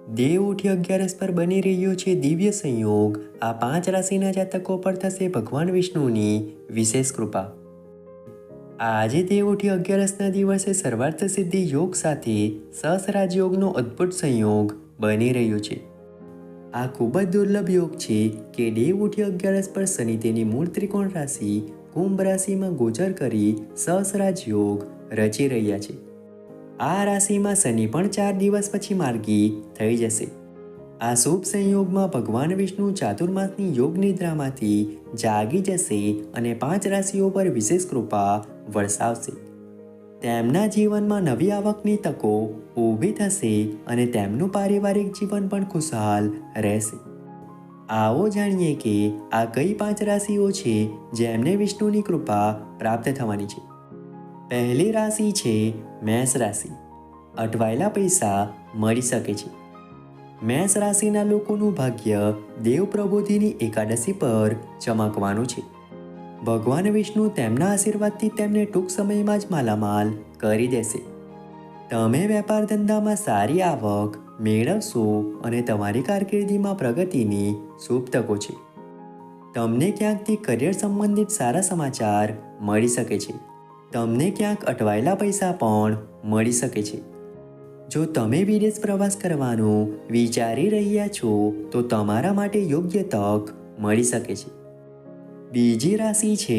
દેવઉઠી 11 પર બની રહ્યો છે દિવ્ય સંયોગ। આ 5 રાશિના જાતકો પર થશે ભગવાન વિષ્ણુની વિશેષ કૃપા। આજે દેવઉઠી 11ના દિવસે સર્વાર્થ સિદ્ધિ યોગ સાથે સહસ્રાજ યોગનો અદ્ભુત સંયોગ બની રહ્યો છે। આ ખૂબ જ દુર્લભ યોગ છે કે દેવઉઠી 11 પર શનિ તેની મૂળ ત્રિકોણ રાશિ કુંભ રાશિમાં ગોચર કરી સહસ્રાજ યોગ રચી રહ્યા છે। આ રાશિમાં શનિ પણ 4 દિવસ પછી માર્ગી થઈ જશે। આ શુભ સંયોગમાં ભગવાન વિષ્ણુ ચાતુર્માસની યોગ નિદ્રામાંથી જાગી જશે અને 5 રાશિઓ પર વિશેષ કૃપા વરસાવશે। તેમના જીવનમાં નવી આવકની તકો ઊભી થશે અને તેમનું પારિવારિક જીવન પણ ખુશહાલ રહેશે। આવો જાણીએ કે આ કઈ 5 રાશિઓ છે જેમને વિષ્ણુની કૃપા પ્રાપ્ત થવાની છે। પહેલી રાશિ છે મેષ રાશિ। અટવાયેલા પૈસા મળી શકે છે। મેષ રાશિના લોકોનું ભાગ્ય દેવ પ્રબોધિની એકાદશી પર ચમકવાનું છે। ભગવાન વિષ્ણુ તેમના આશીર્વાદથી તેમને ટૂંક સમયમાં જ માલામાલ કરી દેશે। તમે વેપાર ધંધામાં સારી આવક મેળવશો અને તમારી કારકિર્દીમાં પ્રગતિની શુભ તકો છે। તમને ક્યાંકથી કરિયર સંબંધિત સારા સમાચાર મળી શકે છે। તમને ક્યાંક અટવાયેલા પૈસા પણ મળી શકે છે। જો તમે વિદેશ પ્રવાસ કરવાનું વિચારી રહ્યા છો તો તમારા માટે યોગ્ય તક મળી શકે છે। બીજી રાશિ છે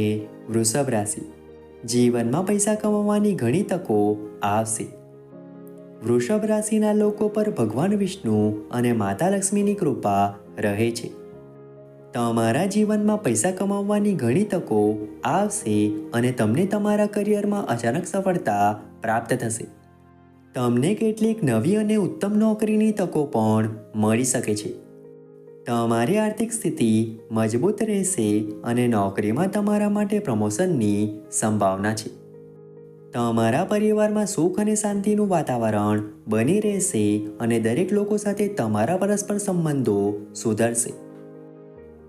વૃષભ રાશિ। જીવનમાં પૈસા કમાવાની ઘણી તકો આવશે। વૃષભ રાશિના લોકો પર ભગવાન વિષ્ણુ અને માતા લક્ષ્મીની કૃપા રહે છે। તમારા જીવનમાં પૈસા કમાવવાની ઘણી તકો આવશે અને તમને તમારા કરિયરમાં અચાનક સફળતા પ્રાપ્ત થશે। તમને કેટલીક નવી અને ઉત્તમ નોકરીની તકો પણ મળી શકે છે। તમારી આર્થિક સ્થિતિ મજબૂત રહેશે અને નોકરીમાં તમારા માટે પ્રમોશનની સંભાવના છે। તમારા પરિવારમાં સુખ અને શાંતિનું વાતાવરણ બની રહેશે અને દરેક લોકો સાથે તમારા પરસ્પર સંબંધો સુધરશે।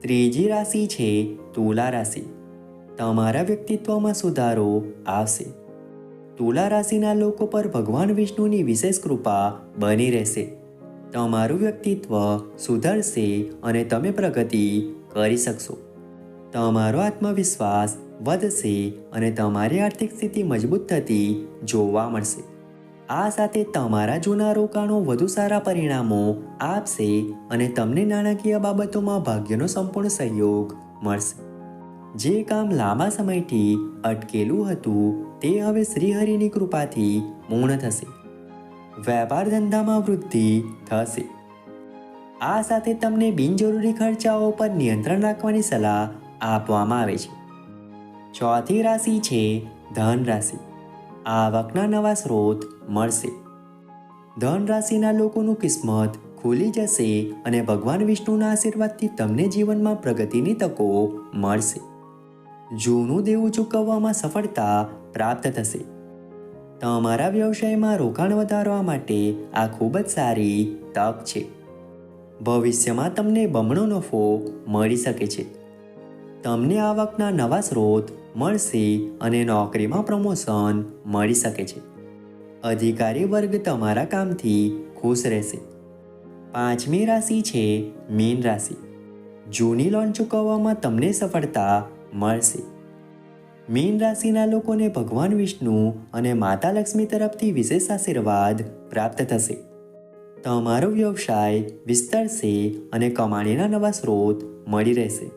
ત્રીજી રાશિ છે તુલા રાશિ। તમારા વ્યક્તિત્વમાં સુધારો આવશે। તુલા રાશિના લોકો પર ભગવાન વિષ્ણુની વિશેષ કૃપા બની રહેશે। તમારું વ્યક્તિત્વ સુધરશે અને તમે પ્રગતિ કરી શકશો। તમારો આત્મવિશ્વાસ વધશે અને તમારી આર્થિક સ્થિતિ મજબૂત થતી જોવા મળશે। આ સાથે તમારા જૂના રોકાણો વધુ સારા પરિણામો આપશે અને તમને નાણાકીય બાબતોમાં ભાગ્યનો સંપૂર્ણ સહયોગ મળશે। જે કામ લાંબા સમયથી અટકેલું હતું તે હવે શ્રીહરિની કૃપાથી પૂર્ણ થશે। વેપાર ધંધામાં વૃદ્ધિ થશે। આ સાથે તમને બિનજરૂરી ખર્ચાઓ પર નિયંત્રણ રાખવાની સલાહ આપવામાં આવે છે। ચોથી રાશિ છે ધન રાશિ। આવકના નવા સ્ત્રોત મળશે। ધન રાશિના લોકોનું કિસ્મત ખુલી જશે અને ભગવાન વિષ્ણુના આશીર્વાદથી તમને જીવનમાં પ્રગતિની તકો મળશે। જૂનું દેવું ચૂકવવામાં સફળતા પ્રાપ્ત થશે। તમારા વ્યવસાયમાં રોકાણ વધારવા માટે આ ખૂબ જ સારી તક છે। ભવિષ્યમાં તમને બમણો નફો મળી શકે છે। તમને આવકના નવા સ્ત્રોત મળશે અને નોકરીમાં પ્રમોશન મળી શકે છે। અધિકારી વર્ગ તમારા કામથી ખુશ રહેશે। પાંચમી રાશિ છે મીન રાશિ। જૂની લોન ચૂકવવામાં તમને સફળતા મળશે। મીન રાશિના લોકોને ભગવાન વિષ્ણુ અને માતા લક્ષ્મી તરફથી વિશેષ આશીર્વાદ પ્રાપ્ત થશે। તમારો વ્યવસાય વિસ્તરશે અને કમાણીના નવા સ્ત્રોત મળી રહેશે।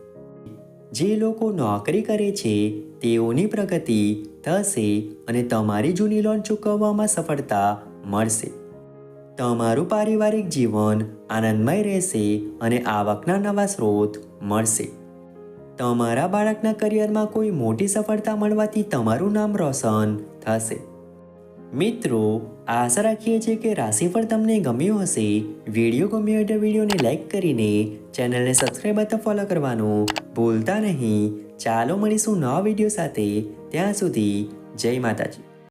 જે લોકો નોકરી કરે છે તેઓની પ્રગતિ થશે અને તમારી જૂની લોન ચૂકવવામાં સફળતા મળશે। તમારું પારિવારિક જીવન આનંદમય રહેશે અને આવકના નવા સ્ત્રોત મળશે। તમારા બાળકના કરિયરમાં કોઈ મોટી સફળતા મળવાથી તમારું નામ રોશન થશે। મિત્રો, આશા રાખીએ છીએ કે રાશિફળ તમને ગમ્યું હશે। વિડીયો ગમ્યો હોય તો વિડીયોને લાઈક કરીને ચેનલને સબસ્ક્રાઈબ અથવા ફોલો કરવાનું ભૂલતા નહીં। ચાલો મળીશું નવા વિડીયો સાથે। ત્યાં સુધી જય માતાજી।